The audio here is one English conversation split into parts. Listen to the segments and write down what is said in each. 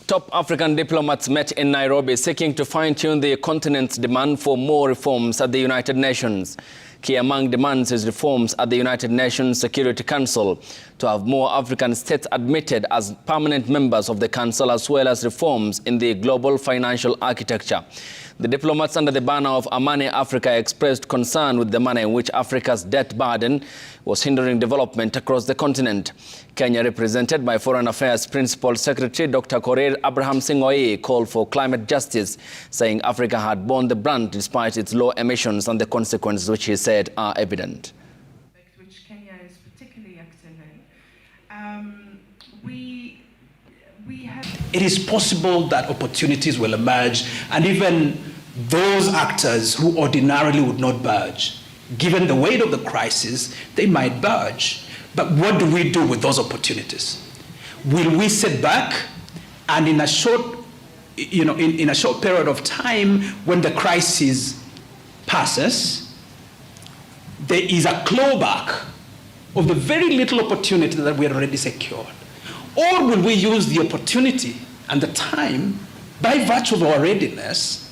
Top African diplomats met in Nairobi seeking to fine-tune the continent's demand for more reforms at the United Nations. Key among demands is reforms at the United Nations Security Council to have more African states admitted as permanent members of the council, as well as reforms in the global financial architecture. The diplomats under the banner of Amani Africa expressed concern with the manner in which Africa's debt burden was hindering development across the continent. Kenya, represented by Foreign Affairs Principal Secretary Dr. Korir Abraham Sing'oei, called for climate justice, saying Africa had borne the brunt despite its low emissions, and the consequences, which he said, are evident. Which Kenya is particularly active in. It is possible that opportunities will emerge, and even those actors who ordinarily would not budge, given the weight of the crisis, they might budge. But what do we do with those opportunities? Will we sit back and in a short, in a short period of time, when the crisis passes, there is a clawback of the very little opportunity that we had already secured? Or will we use the opportunity and the time, by virtue of our readiness,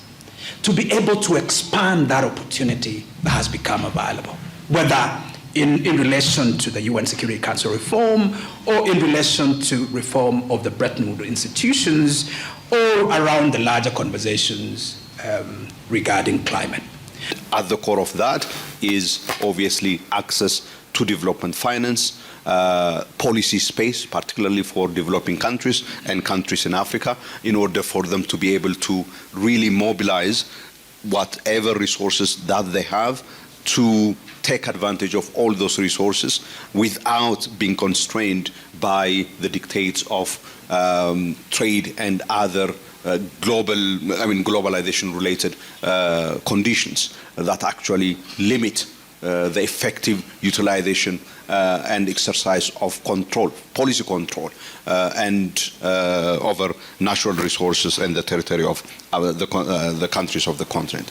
to be able to expand that opportunity that has become available, whether in relation to the UN Security Council reform, or in relation to reform of the Bretton Woods institutions, or around the larger conversations regarding climate. At the core of that is obviously access to development finance, policy space, particularly for developing countries and countries in Africa, in order for them to be able to really mobilize whatever resources that they have to take advantage of all those resources without being constrained by the dictates of trade and other globalization-related conditions that actually limit the effective utilization and exercise of control, policy control, and over natural resources and the territory of the countries of the continent.